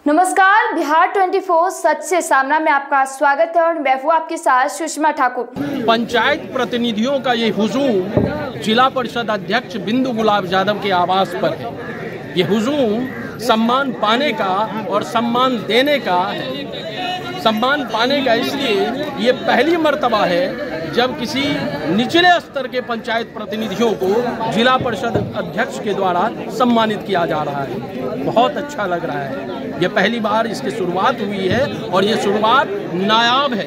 नमस्कार, बिहार 24 सच से सामना में आपका स्वागत है और मैं हूं आपके साथ सुषमा ठाकुर। पंचायत प्रतिनिधियों का ये हुजूम जिला परिषद अध्यक्ष बिंदु गुलाब यादव के आवास पर है। ये हुजूम सम्मान पाने का और सम्मान देने का है। सम्मान पाने का इसलिए ये पहली मर्तबा है जब किसी निचले स्तर के पंचायत प्रतिनिधियों को जिला परिषद अध्यक्ष के द्वारा सम्मानित किया जा रहा है। बहुत अच्छा लग रहा है। ये पहली बार इसकी शुरुआत हुई है और ये शुरुआत नायाब है,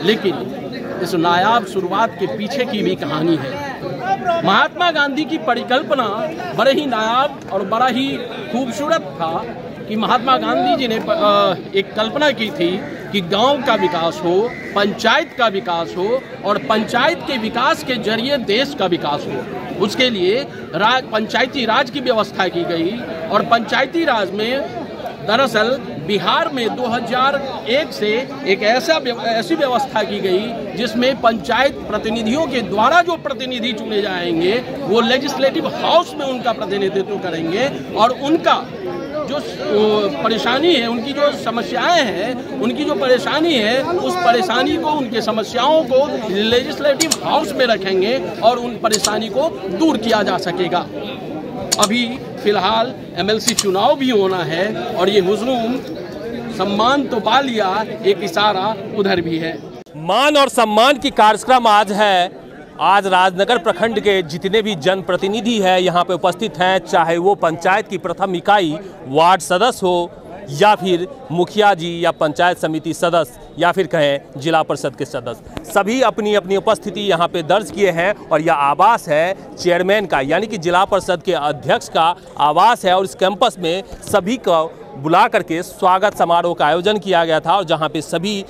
लेकिन इस नायाब शुरुआत के पीछे की भी कहानी है। महात्मा गांधी की परिकल्पना बड़े ही नायाब और बड़ा ही खूबसूरत था कि महात्मा गांधी जी ने एक कल्पना की थी कि गांव का विकास हो, पंचायत का विकास हो और पंचायत के विकास के जरिए देश का विकास हो। उसके लिए पंचायती राज की व्यवस्था की गई और पंचायती राज में दरअसल बिहार में 2001 से एक ऐसी व्यवस्था की गई जिसमें पंचायत प्रतिनिधियों के द्वारा जो प्रतिनिधि चुने जाएंगे वो लेजिस्लेटिव हाउस में उनका प्रतिनिधित्व करेंगे और उनका जो परेशानी है, उनकी जो समस्याएं हैं, उनकी जो परेशानी है, उस परेशानी को, उनके समस्याओं को लेजिस्लेटिव हाउस में रखेंगे और उन परेशानी को दूर किया जा सकेगा। अभी फिलहाल एमएलसी चुनाव भी होना है और ये हुजूम सम्मान तो पा लिया, एक इशारा उधर भी है। मान और सम्मान की कार्यक्रम आज है। आज राजनगर प्रखंड के जितने भी जनप्रतिनिधि हैं यहाँ पे उपस्थित हैं, चाहे वो पंचायत की प्रथम इकाई वार्ड सदस्य हो या फिर मुखिया जी या पंचायत समिति सदस्य या फिर कहें जिला परिषद के सदस्य, सभी अपनी अपनी उपस्थिति यहाँ पे दर्ज किए हैं और यह आवास है चेयरमैन का, यानी कि जिला परिषद के अध्यक्ष का आवास है। और इस कैंपस में सभी को बुला करके स्वागत समारोह का आयोजन किया गया था और जहाँ पे सभी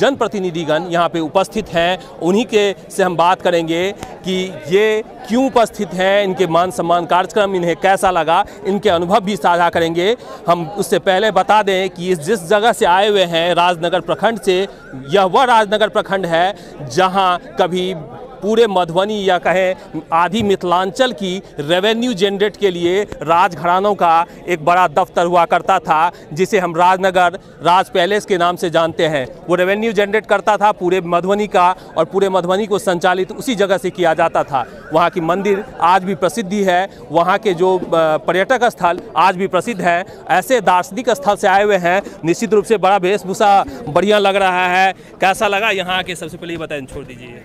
जनप्रतिनिधिगण यहाँ पे उपस्थित हैं। उन्हीं के से हम बात करेंगे कि ये क्यों उपस्थित हैं, इनके मान सम्मान कार्यक्रम इन्हें कैसा लगा, इनके अनुभव भी साझा करेंगे। हम उससे पहले बता दें कि जिस जगह से आए हुए हैं राजनगर प्रखंड से, यह वह राजनगर प्रखंड है जहाँ कभी पूरे मधुबनी या कहें आधी मिथिलांचल की रेवेन्यू जनरेट के लिए राजघरानों का एक बड़ा दफ्तर हुआ करता था, जिसे हम राजनगर राज पैलेस के नाम से जानते हैं। वो रेवेन्यू जनरेट करता था पूरे मधुबनी का और पूरे मधुबनी को संचालित उसी जगह से किया जाता था। वहाँ की मंदिर आज भी प्रसिद्धि है, वहाँ के जो पर्यटक स्थल आज भी प्रसिद्ध है। ऐसे दार्शनिक स्थल से आए हुए हैं, निश्चित रूप से बड़ा वेशभूषा बढ़िया लग रहा है। कैसा लगा यहाँ आके, सबसे पहले बताएं, छोड़ दीजिए।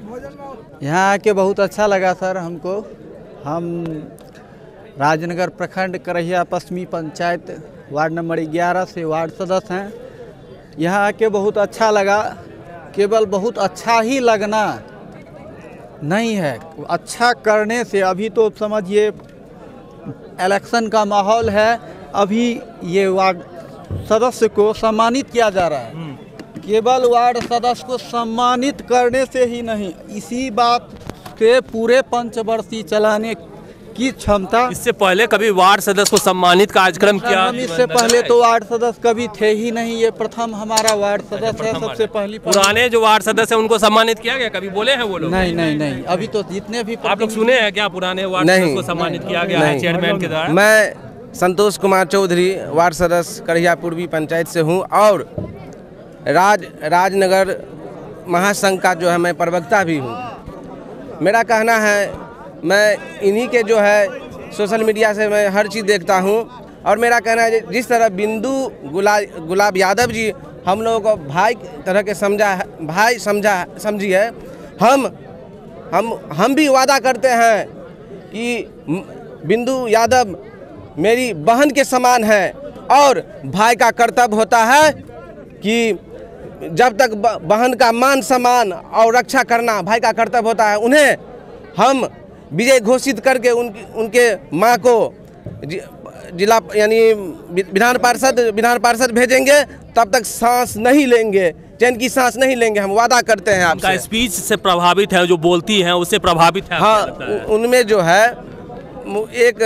यहाँ आके बहुत अच्छा लगा सर हमको। हम राजनगर प्रखंड करहिया पश्चिमी पंचायत वार्ड नंबर 11 से वार्ड सदस्य हैं। यहाँ आके बहुत अच्छा लगा। केवल बहुत अच्छा ही लगना नहीं है, अच्छा करने से, अभी तो समझिए इलेक्शन का माहौल है, अभी ये वार्ड सदस्य को सम्मानित किया जा रहा है। केवल वार्ड सदस्य को सम्मानित करने से ही नहीं, इसी बात से पूरे पंचवर्षीय चलाने की क्षमता। इससे पहले कभी वार्ड सदस्य को सम्मानित कार्यक्रम किया? इससे पहले तो वार्ड सदस्य कभी थे ही नहीं, ये प्रथम हमारा वार्ड सदस्य है। सबसे पहली पुराने जो वार्ड सदस्य हैं उनको सम्मानित किया गया, कभी बोले हैं वो लोग? नहीं, अभी तो जितने भी आप लोग सुने हैं क्या पुराने वार्ड सदस्य को सम्मानित किया गया है चेयरमैन के द्वारा? मैं संतोष कुमार चौधरी वार्ड सदस्य करहिया पूर्वी पंचायत से हूँ और राजनगर महासंघ का जो है मैं प्रवक्ता भी हूँ। मेरा कहना है, मैं इन्हीं के जो है सोशल मीडिया से मैं हर चीज़ देखता हूँ और मेरा कहना है जिस तरह बिंदु गुलाब यादव जी हम लोगों को भाई तरह के समझी है, हम भी वादा करते हैं कि बिंदु यादव मेरी बहन के समान है और भाई का कर्तव्य होता है कि जब तक बहन का मान सम्मान और रक्षा करना भाई का कर्तव्य होता है। उन्हें हम विजय घोषित करके उनके मां को जिला यानी विधान पार्षद भेजेंगे, तब तक सांस नहीं लेंगे, चैन की सांस नहीं लेंगे। हम वादा करते हैं आपसे। स्पीच से प्रभावित है, जो बोलती हैं उससे प्रभावित है? हाँ, उनमें जो है एक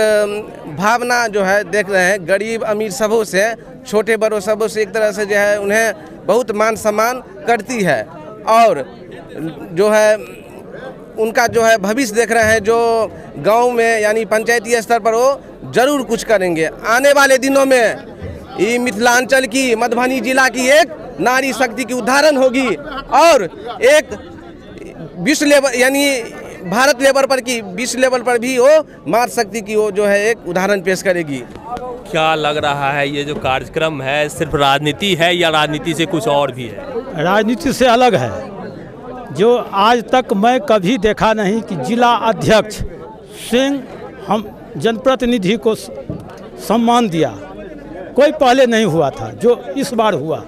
भावना जो है देख रहे हैं, गरीब अमीर सबों से, छोटे बड़ों सबों से एक तरह से जो है उन्हें बहुत मान सम्मान करती है और जो है उनका जो है भविष्य देख रहे हैं, जो गांव में यानी पंचायती स्तर पर वो जरूर कुछ करेंगे। आने वाले दिनों में ये मिथिलांचल की, मधुबनी जिला की एक नारी शक्ति की उदाहरण होगी और एक विश्व लेवल यानी भारत लेवल पर की विश्व लेवल पर भी वो मातृ शक्ति की वो जो है एक उदाहरण पेश करेगी। क्या लग रहा है ये जो कार्यक्रम है सिर्फ राजनीति है या राजनीति से कुछ और भी है? राजनीति से अलग है। जो आज तक मैं कभी देखा नहीं कि जिला अध्यक्ष स्वयं हम जनप्रतिनिधि को सम्मान दिया, कोई पहले नहीं हुआ था जो इस बार हुआ।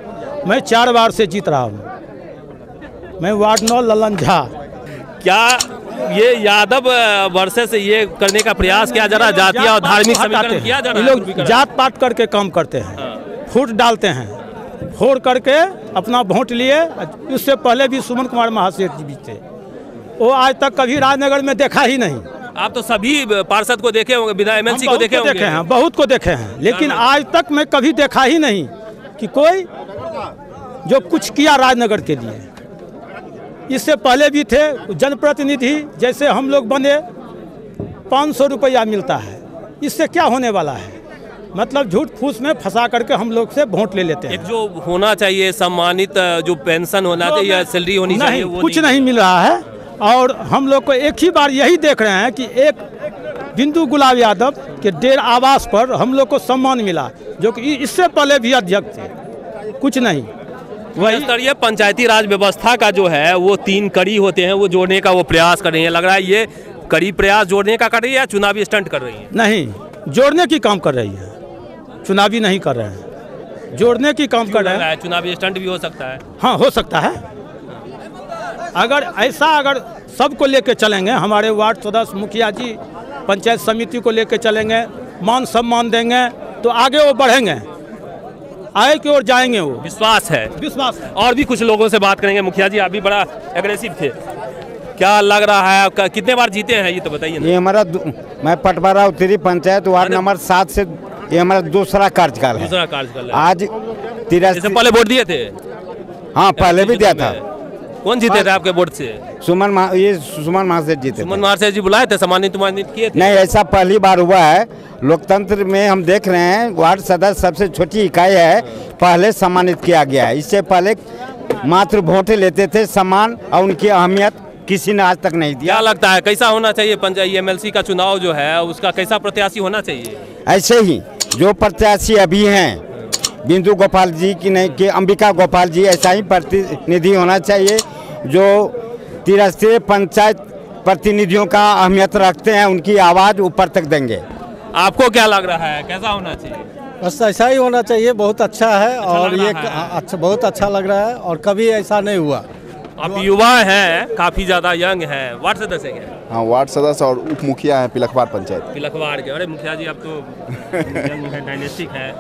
मैं 4 बार से जीत रहा हूँ। मैं वार्ड 9 ललन झा। क्या ये यादव वर्षे से ये करने का प्रयास किया जा रहा है, जातीय और धार्मिक समीकरण किया जा रहा है? लोग जात पात करके काम करते हैं, फूट डालते हैं, फोड़ करके अपना वोट लिए। उससे पहले भी सुमन कुमार महासेठ जी भी थे, वो आज तक कभी राजनगर में देखा ही नहीं। आप तो सभी पार्षद को देखे होंगे, विधायक एमएलसी को देखे हैं, बहुत को देखे हैं, लेकिन आज तक मैं कभी देखा ही नहीं कि कोई जो कुछ किया राजनगर के लिए। इससे पहले भी थे जनप्रतिनिधि, जैसे हम लोग बने 500 रुपया मिलता है, इससे क्या होने वाला है? मतलब झूठ फूस में फंसा करके हम लोग से वोट ले लेते हैं। एक जो होना चाहिए सम्मानित जो पेंशन होना चाहिए या सैलरी होनी चाहिए, वो कुछ नहीं मिल रहा है। और हम लोग को एक ही बार यही देख रहे हैं कि एक बिंदु गुलाब यादव के डेरा आवास पर हम लोग को सम्मान मिला, जो कि इससे पहले भी अध्यक्ष थे, कुछ नहीं। वही स्तरीय पंचायती राज व्यवस्था का जो है वो 3 कड़ी होते हैं, वो जोड़ने का वो प्रयास कर रही है। लग रहा है ये कड़ी प्रयास जोड़ने का कर रही है या चुनावी स्टंट कर रही है? नहीं, जोड़ने की काम कर रही है, चुनावी नहीं कर रहे हैं, जोड़ने की काम कर रहे हैं। चुनावी स्टंट भी हो सकता है। हाँ, हो सकता है। अगर सबको लेके चलेंगे, हमारे वार्ड सदस्य, मुखिया जी, पंचायत समिति को लेके चलेंगे, मान सम्मान देंगे, तो आगे वो बढ़ेंगे, आगे की ओर जाएंगे। वो विश्वास है। और भी कुछ लोगों से बात करेंगे। मुखिया जी, आप भी बड़ा एग्रेसिव थे, क्या लग रहा है आपका? कितने बार जीते हैं ये तो बताइए। ये हमारा मैं पटवारा उत्तरी पंचायत वार्ड नंबर 7 से ये हमारा दूसरा कार्यकाल है। आज 83 पहले वोट दिए थे? हाँ, पहले भी दिया था। कौन जीते थे आपके वोट से? सुमन महासेठ जीते। सुमन महासेठ जी बुलाए थे, सम्मानित किए थे? नहीं, ऐसा पहली बार हुआ है लोकतंत्र में। हम देख रहे हैं वार्ड सदस्य सबसे छोटी इकाई है, पहले सम्मानित किया गया है। इससे पहले मात्र वोट लेते थे, सम्मान और उनकी अहमियत किसी ने आज तक नहीं दिया। क्या लगता है कैसा होना चाहिए पंचायत एमएलसी का चुनाव जो है, उसका कैसा प्रत्याशी होना चाहिए? ऐसे ही जो प्रत्याशी अभी हैं, बिंदु गोपाल जी की नहीं कि अंबिका गोपाल जी, ऐसा ही प्रतिनिधि होना चाहिए जो 83 पंचायत प्रतिनिधियों का अहमियत रखते हैं, उनकी आवाज़ ऊपर तक देंगे। आपको क्या लग रहा है, कैसा होना चाहिए? बस ऐसा ही होना चाहिए, बहुत अच्छा है। और ये अच्छा, बहुत अच्छा लग रहा है और कभी ऐसा नहीं हुआ। आप युवा हैं, काफ़ी ज़्यादा यंग हैं, वार्ड सदस्य हैं? हाँ, वार्ड सदस्य और उप मुखिया हैं पिलखवाड़ पंचायत। पिलखवाड़ के। अरे मुखिया जी, आप तो यंग हैं, डायनेस्टिक हैं।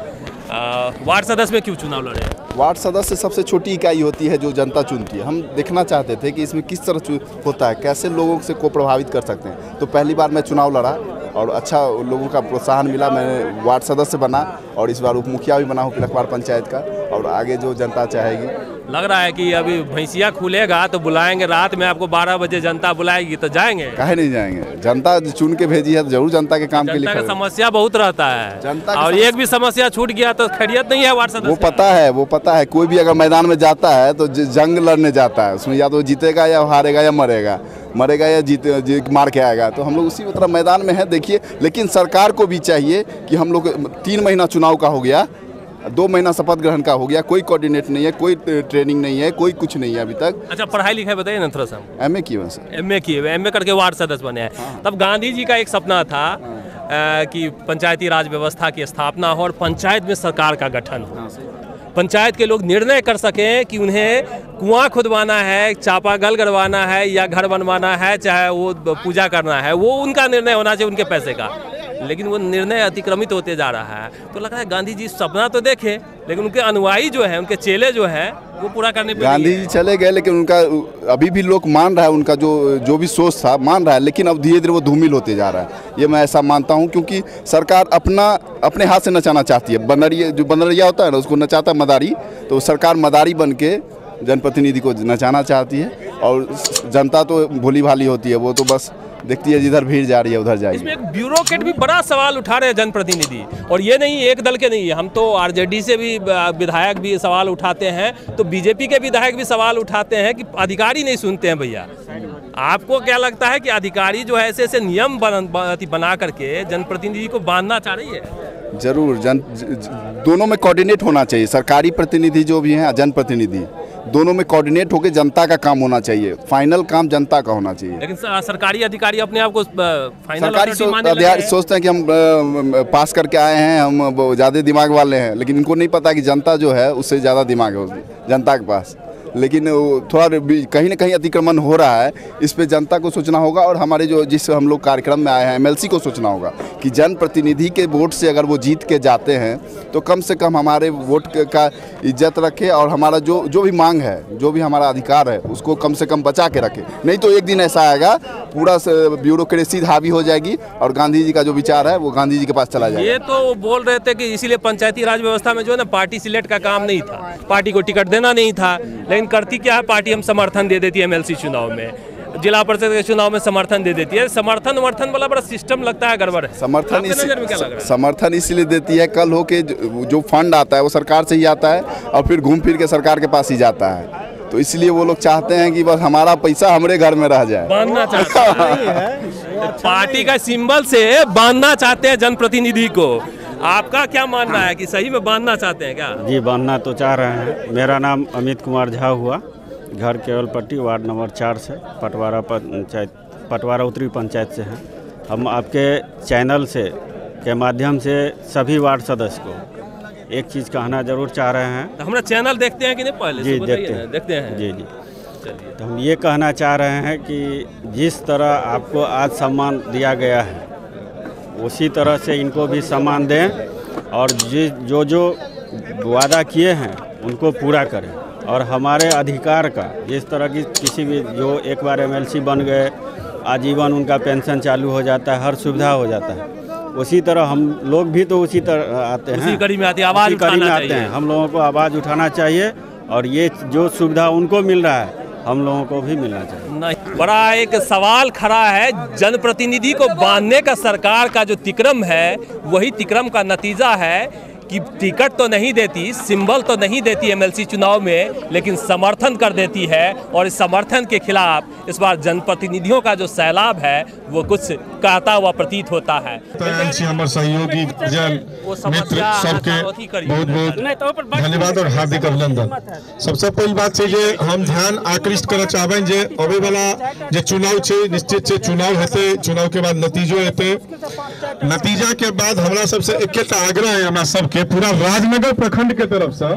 वार्ड सदस्य में क्यों चुनाव लड़े? वार्ड सदस्य सबसे छोटी इकाई होती है जो जनता चुनती है। हम देखना चाहते थे कि इसमें किस तरह होता है, कैसे लोगों से को प्रभावित कर सकते हैं। तो पहली बार मैं चुनाव लड़ा और अच्छा लोगों का प्रोत्साहन मिला, मैं वार्ड सदस्य बना और इस बार उप मुखिया भी बना हूँ पिलखवाड़ पंचायत का। और आगे जो जनता चाहेगी। लग रहा है कि अभी भैंसिया खुलेगा तो बुलाएंगे, रात में आपको 12 बजे जनता बुलाएगी तो जाएंगे? काहे नहीं जाएंगे, जनता चुन के भेजी है तो जरूर जनता के काम के लिए। जनता का समस्या बहुत रहता है जनता, और एक भी समस्या छूट गया तो खैरियत नहीं है वार्ड सदस्य। वो पता है कोई भी अगर मैदान में जाता है तो जंग लड़ने जाता है, उसमें या तो जीतेगा या हारेगा या मरेगा या मार के आएगा। तो हम लोग उसी तरह मैदान में है। देखिए, लेकिन सरकार को भी चाहिए कि हम लोग 3 महीना चुनाव का हो गया, 2 महीना शपथ ग्रहण का हो गया, कोई कोऑर्डिनेट नहीं है, कोई ट्रेनिंग नहीं है, कोई कुछ नहीं है अभी तक। अच्छा, पढ़ाई लिखाई बताइए ना थोड़ा सा। MA किए हैं सर। MA करके वार्ड सदस्य बने हैं। हाँ। तब गांधी जी का एक सपना था कि पंचायती राज व्यवस्था की स्थापना हो और पंचायत में सरकार का गठन हो। पंचायत के लोग निर्णय कर सकें कि उन्हें कुआं खुदवाना है, चापाकल गड़वाना है या घर बनवाना है, चाहे वो पूजा करना है, वो उनका निर्णय होना चाहिए, उनके पैसे का। लेकिन वो निर्णय अतिक्रमित होते जा रहा है। तो लग रहा है गांधी जी सपना तो देखे, लेकिन उनके अनुयायी जो है, उनके चेले जो हैं, वो पूरा करने पे गांधी जी चले गए, लेकिन उनका अभी भी लोग मान रहा है, उनका जो भी सोच था मान रहा है, लेकिन अब धीरे धीरे वो धूमिल होते जा रहा है। ये मैं ऐसा मानता हूँ, क्योंकि सरकार अपने हाथ से नचाना चाहती है। बनरिया होता है ना, उसको नचाता है मदारी, तो सरकार मदारी बन के जनप्रतिनिधि को नचाना चाहती है। और जनता तो भोली भाली होती है, वो तो बस देखती है जिधर भीड़ जा रही है उधर जाइए। इसमें एक ब्यूरोक्रेट भी बड़ा सवाल उठा रहे हैं जनप्रतिनिधि, और ये नहीं एक दल के नहीं, हम तो आरजेडी से भी विधायक भी सवाल उठाते हैं, तो बीजेपी के विधायक भी सवाल उठाते हैं कि अधिकारी नहीं सुनते हैं। भैया आपको क्या लगता है कि अधिकारी जो है ऐसे ऐसे नियम बना करके जनप्रतिनिधि को बांधना चाह रही है? जरूर, दोनों में कोऑर्डिनेट होना चाहिए। सरकारी प्रतिनिधि जो भी हैं, जनप्रतिनिधि, दोनों में कोऑर्डिनेट होकर जनता का काम होना चाहिए। फाइनल काम जनता का होना चाहिए। लेकिन सरकारी अधिकारी अपने आप को फाइनल सरकारी सोचते हैं कि हम पास करके आए हैं, हम ज़्यादा दिमाग वाले हैं, लेकिन इनको नहीं पता कि जनता जो है उससे ज़्यादा दिमाग है जनता के पास। लेकिन थोड़ा कहीं ना कहीं अतिक्रमण हो रहा है, इस पे जनता को सोचना होगा। और हमारे जो जिस हम लोग कार्यक्रम में आए हैं एमएलसी को सोचना होगा कि जनप्रतिनिधि के वोट से अगर वो जीत के जाते हैं तो कम से कम हमारे वोट का इज्जत रखे, और हमारा जो भी मांग है, जो भी हमारा अधिकार है, उसको कम से कम बचा के रखे। नहीं तो एक दिन ऐसा आएगा पूरा ब्यूरोक्रेसी हावी हो जाएगी और गांधी जी का जो विचार है वो गांधी जी के पास चला जाएगा। ये तो बोल रहे थे कि इसीलिए पंचायती राज व्यवस्था में जो है ना पार्टी सिलेक्ट का काम नहीं था, पार्टी को टिकट देना नहीं था। लेकिन करती क्या है पार्टी, हम समर्थन दे देती है एमएलसी चुनाव में, जिला परिषद के चुनाव में समर्थन दे देती है। समर्थन वाला बड़ा सिस्टम लगता है गड़बड़ है। समर्थन इसलिए देती है, कल हो के जो फंड आता है वो सरकार से ही आता है और फिर घूम फिर के सरकार के पास ही जाता है। तो इसलिए वो लोग चाहते हैं कि बस हमारा पैसा हमारे घर में रह जाए, बांधना चाहते हैं पार्टी का सिंबल से बांधना चाहते हैं जनप्रतिनिधि को। आपका क्या मानना है कि सही में बांधना चाहते हैं क्या? जी, बांधना तो चाह रहे हैं। मेरा नाम अमित कुमार झा हुआ, घर केवलपट्टी, वार्ड नंबर 4 से, पटवारा उत्तरी पंचायत से हैं। हम आपके चैनल से के माध्यम से सभी वार्ड सदस्य को एक चीज़ कहना जरूर चाह रहे हैं। तो हमारा चैनल देखते हैं कि नहीं पहले? जी देखते हैं। जी। तो हम ये कहना चाह रहे हैं कि जिस तरह आपको आज सम्मान दिया गया है उसी तरह से इनको भी सम्मान दें, और जो वादा किए हैं उनको पूरा करें। और हमारे अधिकार का जिस तरह की किसी भी जो एक बार एमएलसी बन गए आजीवन उनका पेंशन चालू हो जाता है, हर सुविधा हो जाता है, उसी तरह हम लोग भी तो उसी तरह आते हैं, उसी कड़ी में आते हैं। हम लोगों को आवाज़ उठाना चाहिए, और ये जो सुविधा उनको मिल रहा है हम लोगों को भी मिलना चाहिए। नहीं, बड़ा एक सवाल खड़ा है। जनप्रतिनिधि को बांधने का सरकार का जो तिक्रम है, वही तिक्रम का नतीजा है कि टिकट तो नहीं देती, सिंबल तो नहीं देती एमएलसी चुनाव में, लेकिन समर्थन कर देती है। और इस समर्थन के खिलाफ इस बार जनप्रतिनिधियों का जो सैलाब है वो कुछ कहता हुआ प्रतीत होता है। हमारे सहयोगी मित्र सबके बहुत बहुत धन्यवाद और हार्दिक अभिनंदन। सबसे पहली बात है जे हम ध्यान आकृष्ट करना चाहबें जे अबे वाला जे चुनाव छे, निश्चित से चुनाव हेते, चुनाव के बाद नतीजो हेते। नतीजा के बाद हमरा सबसे एकेटा आग्रह है हमरा सबके पूरा राजनगर प्रखंड के तरफ से,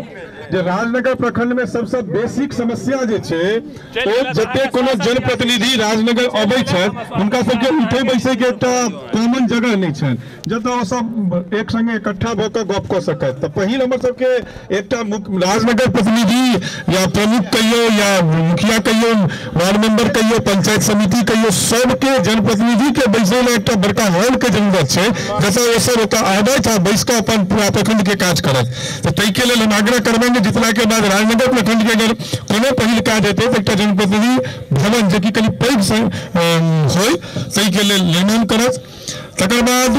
जे राजनगर प्रखंड में सबसे बेसिक समस्या जे छे ओ जते कोनो जनप्रतिनिधि राजनगर अबै छै उनका सबके उठे बैसे के एकटा कॉमन जगह नहीं छै जतऽ ओ सब एक संगे इकट्ठा भ के गप क सकै। त पहिल हमर सबके एकटा राजनगर प्रतिनिधि या प्रमुख कहियो या मुखिया कहियो, वार्ड मेंबर कहियो, पंचायत समिति कहियो, सबके जनप्रतिनिधि के बैसे में एकटा बड़का हॉल के जरूरत छै जैसे ओ सब ओतऽ आबै छै बैस के अपन पूरा प्रखंड के काज करत। त तै के लेल हम आग्रह करबेंगे जितना के बाद राजनगर प्रखंड के अगर कोनो पहिल काज हेतै त एकटा जनप्रतिनिधि भवन जे कि कनि पैघ से होय तै के लेल निर्माण करत। तकर बाद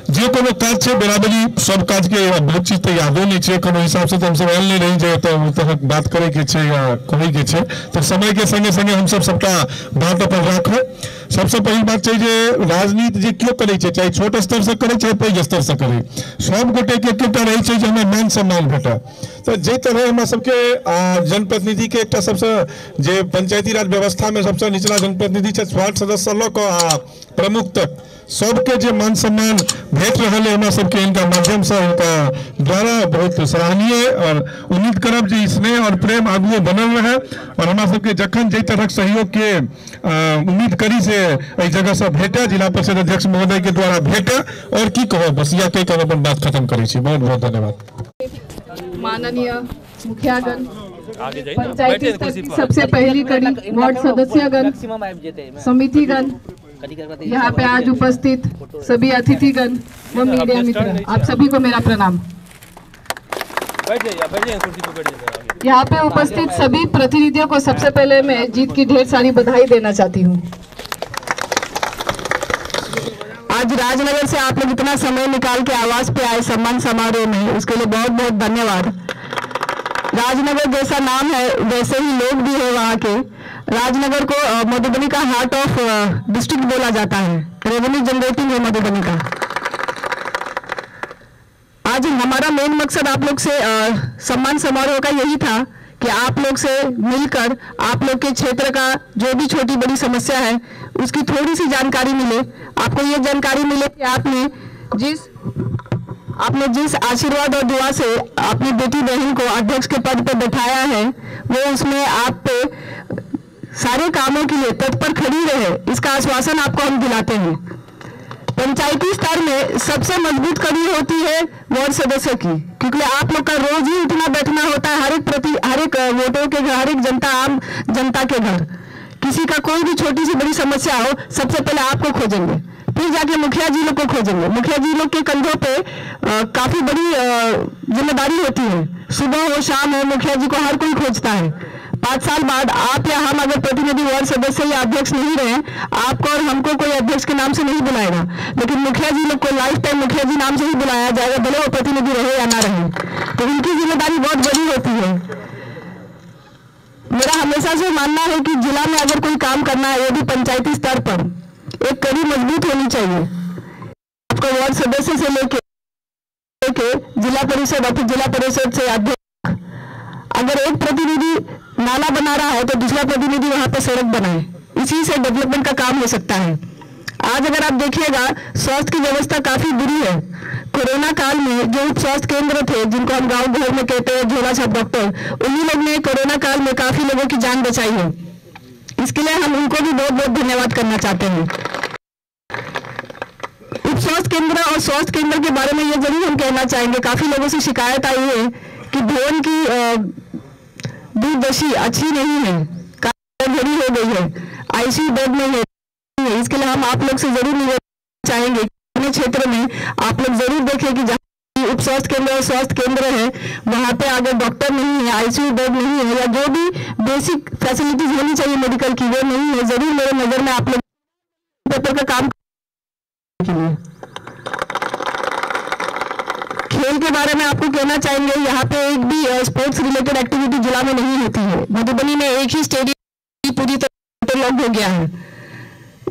जे कोनो काज छै बराबरी सब काज के बहुत चीज तो यादो नहीं छै, कोनो हिसाब से तो हम सब आयल नहीं रही जे तो बात करे के छै या कहै के छै, तो समय के संगे संगे हम सब सबटा बात अपन राखब। सबसे पहली बात छै जे राजनीति जे क्यों करे छै, चाहे छोट स्तर से करे चाहे पैघ स्तर से करे, सब गोटे के एकटा रहे छै जे हमरा मान सम्मान भेटै। तो जे तरह हमरा सबके जनप्रतिनिधि के एकटा सबसे जे पंचायती राज व्यवस्था में सबसे निचला जनप्रतिनिधि छै, वार्ड सदस्य लऽ कऽ आ प्रमुख तक सबके जे मान सम्मान भेट रहा है हमरा सबके इनका माध्यम से, इनका द्वारा बहुत सराहनीय। और उम्मीद करब जे स्नेह और प्रेम आगू बनल रहे और हमरा सबके जखन जे तरह सहयोग के उम्मीद करी से एहि जगह से भेटे, जिला परिषद अध्यक्ष महोदय के द्वारा भेटे। और की कहो बस या कहि के अपन बात खत्म करै छी। बहुत बहुत धन्यवाद। माननीय मुखियागण, पंचायती स्तर की सबसे पहली कड़ी वार्ड सदस्यगण, समितिगण, यहाँ पे आज उपस्थित सभी अतिथिगण व मीडिया मित्र, आप सभी को मेरा प्रणाम। यहाँ पे उपस्थित सभी प्रतिनिधियों को सबसे पहले मैं जीत की ढेर सारी बधाई देना चाहती हूँ। आज राजनगर से आप लोग इतना समय निकाल के आवास पे आए सम्मान समारोह में, उसके लिए बहुत बहुत धन्यवाद। राजनगर जैसा नाम है वैसे ही लोग भी है वहाँ के। राजनगर को मधुबनी का हार्ट ऑफ डिस्ट्रिक्ट बोला जाता है, रेवेन्यू जनरेटिंग है मधुबनी का। आज हमारा मेन मकसद आप लोग से सम्मान समारोह का यही था कि आप लोग से मिलकर आप लोग के क्षेत्र का जो भी छोटी बड़ी समस्या है उसकी थोड़ी सी जानकारी मिले। आपको ये जानकारी मिले कि आपने जिस आशीर्वाद और दुआ से अपनी बेटी बहन को अध्यक्ष के पद पर बैठाया है वो उसमें आप पे सारे कामों के लिए तत्पर खड़ी रहे, इसका आश्वासन आपको हम दिलाते हैं। पंचायती स्तर में सबसे मजबूत कड़ी होती है वार्ड सदस्य की, क्योंकि आप लोग का रोज ही उठना बैठना होता है हर एक वोटरों के घर, हर एक आम जनता के घर। किसी का कोई भी छोटी सी बड़ी समस्या हो सबसे पहले आपको खोजेंगे, फिर जाके मुखिया जी लोग को खोजेंगे। मुखिया जी लोग के कंधों पे काफी बड़ी जिम्मेदारी होती है, सुबह हो शाम हो मुखिया जी को हर कोई खोजता है। 5 साल बाद आप या हम अगर प्रतिनिधि वार्ड सदस्य या अध्यक्ष नहीं रहे, आपको और हमको कोई अध्यक्ष के नाम से नहीं बुलाएगा, लेकिन मुखिया जी लोग को लाइफ टाइम मुखिया जी नाम से ही बुलाया जाएगा, भले वो प्रतिनिधि रहे या ना रहे। तो उनकी जिम्मेदारी बहुत बड़ी होती है। मेरा हमेशा से मानना है कि जिला में अगर कोई काम करना है, वो भी पंचायती स्तर पर, एक कड़ी मजबूत होनी चाहिए। आपको वार्ड सदस्य से लेके जिला परिषद और फिर जिला परिषद से अध्यक्ष, अगर एक प्रतिनिधि नाला बना रहा है तो दूसरा प्रतिनिधि वहां पर सड़क बनाए, इसी से डेवलपमेंट का काम हो सकता है। आज अगर आप देखिएगा स्वास्थ्य की व्यवस्था काफी बुरी है। कोरोना काल में जो उप स्वास्थ्य केंद्र थे, जिनको हम गांव घर में कहते हैं झोला छाप डॉक्टर, उन्हीं लोग ने कोरोना काल में काफी लोगों की जान बचाई है। इसके लिए हम उनको भी बहुत बहुत धन्यवाद करना चाहते हैं। उप स्वास्थ्य केंद्र और स्वास्थ्य केंद्र के बारे में ये जरूर हम कहना चाहेंगे, काफी लोगों से शिकायत आई है कि भवन की दूरदर्शी अच्छी नहीं है, काफी हो गई है, आईसीयू बेड में है। इसके लिए हम आप लोग से जरूर निवेदन चाहेंगे अपने क्षेत्र में आप लोग जरूर देखें कि जहाँ उप स्वास्थ्य केंद्र और स्वास्थ्य केंद्र है वहाँ पे अगर डॉक्टर नहीं है, आईसीयू बेड नहीं है, या जो भी बेसिक फैसिलिटीज होनी चाहिए मेडिकल की वो नहीं है, जरूर मेरे नजर में आप लोग पेपर का काम के लिए। खेल के बारे में आपको कहना चाहेंगे, यहाँ पे एक भी स्पोर्ट्स रिलेटेड एक्टिविटी जिला में नहीं होती है। मधुबनी में एक ही स्टेडियम पूरी तरह लॉक हो गया है।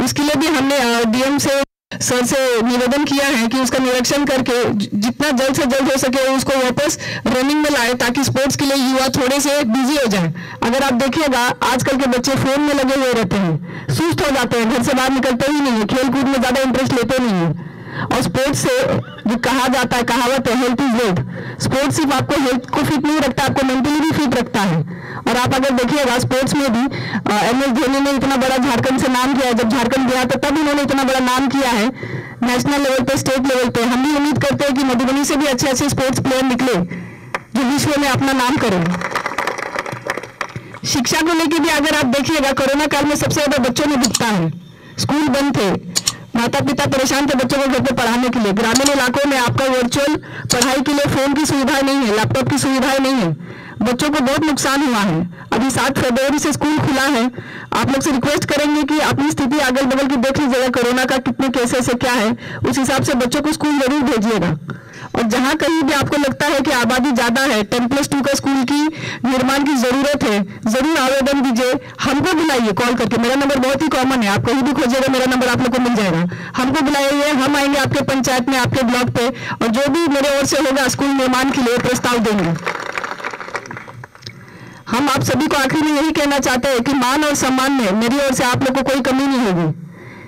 इसके लिए भी हमने डीएम से सर से निवेदन किया है कि उसका निरीक्षण करके जितना जल्द से जल्द हो सके उसको वापस रनिंग में लाए, ताकि स्पोर्ट्स के लिए युवा थोड़े से बिजी हो जाए। अगर आप देखिएगा आजकल के बच्चे फोन में लगे हुए रहते हैं, सुस्त हो जाते हैं, घर से बाहर निकलते ही नहीं है, खेल कूद में ज्यादा इंटरेस्ट लेते नहीं है। और स्पोर्ट्स से जो कहा जाता है, कहावत है हेल्थ इज वेल्थ, स्पोर्ट्स सिर्फ आपको हेल्थ को फिट नहीं रखता, आपको मेंटली भी फिट रखता है। और आप अगर देखिएगा स्पोर्ट्स में भी एमएस धोनी ने इतना बड़ा झारखंड से नाम किया है, जब झारखंड गया तो तब उन्होंने इतना बड़ा नाम किया है नेशनल लेवल पे, स्टेट लेवल पे। हम भी उम्मीद करते हैं कि मधुबनी से भी अच्छे अच्छे स्पोर्ट्स प्लेयर निकले जो विश्व में अपना नाम करें। शिक्षा को लेकर भी अगर आप देखिएगा कोरोना काल में सबसे ज्यादा बच्चों ने भुगता है। स्कूल बंद थे, माता पिता परेशान थे बच्चों को घर पे पढ़ाने के लिए। ग्रामीण इलाकों में आपका वर्चुअल पढ़ाई के लिए फोन की सुविधाएं नहीं है, लैपटॉप की सुविधाएं नहीं है, बच्चों को बहुत नुकसान हुआ है। अभी 7 फरवरी से स्कूल खुला है। आप लोग से रिक्वेस्ट करेंगे कि अपनी स्थिति अगल बगल की देख लीजिएगा, कोरोना का कितने केसेस है, क्या है, उस हिसाब से बच्चों को स्कूल जरूर भेजिएगा। और जहां कहीं भी आपको लगता है कि आबादी ज्यादा है, 10+2 का स्कूल की निर्माण की जरूरत है, जरूर आवेदन दीजिए, हमको बुलाइए कॉल करके। मेरा नंबर बहुत ही कॉमन है, आप कहीं भी खोजिएगा मेरा नंबर आप लोग को मिल जाएगा। हमको बुलाइए, हम आएंगे आपके पंचायत में, आपके ब्लॉक पे, और जो भी मेरे ओर से होगा स्कूल निर्माण के लिए प्रस्ताव देंगे। हम आप सभी को आखिर में यही कहना चाहते हैं कि मान और सम्मान में मेरी ओर से आप लोग को कोई कमी नहीं होगी।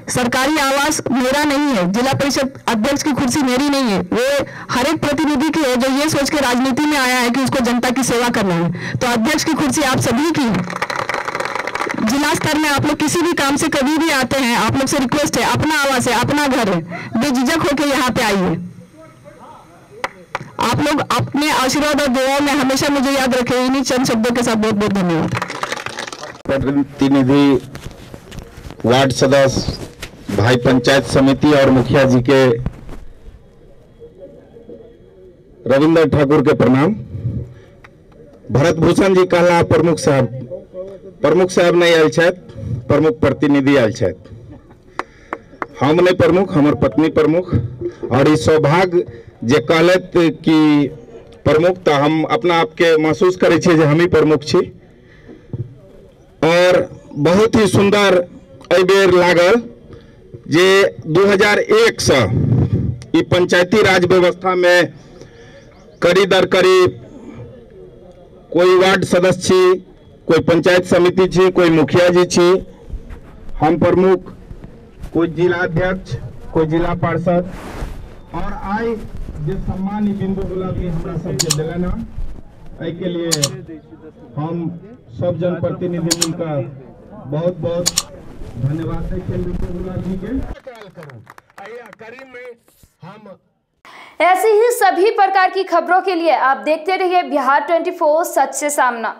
सरकारी आवास मेरा नहीं है, जिला परिषद अध्यक्ष की कुर्सी मेरी नहीं है, वो हर एक प्रतिनिधि की है जो ये सोच के राजनीति में आया है कि उसको जनता की सेवा करना है। तो अध्यक्ष की कुर्सी आप सभी की है। जिला स्तर में आप लोग किसी भी काम से कभी भी आते हैं, आप लोग से रिक्वेस्ट है, अपना आवास है, अपना घर है, बेझिझक होकर यहाँ पे आइए। आप लोग अपने आशीर्वाद और दुआओं में हमेशा मुझे याद रखें। इन्हीं चंद शब्दों के साथ बहुत बहुत धन्यवाद। प्रतिनिधि, वार्ड सदस्य, भाई पंचायत समिति और मुखिया जी के रविंद्र ठाकुर के प्रणाम। भरत भूषण जी कहला प्रमुख साहब नहीं आयल छथि, प्रमुख प्रतिनिधि आयल छथि। हम नहीं प्रमुख, हमार पत्नी प्रमुख, और इस सौभाग्य जे कहलत कि प्रमुख, तो हम अपना आपके महसूस करे छे जे हम ही प्रमुख छी। और बहुत ही सुंदर एहि बेर लागल जे 2001 से ई पंचायती राज व्यवस्था में करीब दर करीब कोई वार्ड सदस्य छी, कोई पंचायत समिति छी, कोई मुखिया जी छी, हम प्रमुख, कोई जिला अध्यक्ष, कोई जिला पार्षद, और आई जे सम्मान बिंदु गुलाब जी हमरा सबके दिलन है, के लिए हम सब जनप्रतिनिधि मिलकर बहुत बहुत धन्यवाद देते बिंदु गुलाब जी के। करीब में हम ऐसी ही सभी प्रकार की खबरों के लिए आप देखते रहिए बिहार 24 सच से सामना।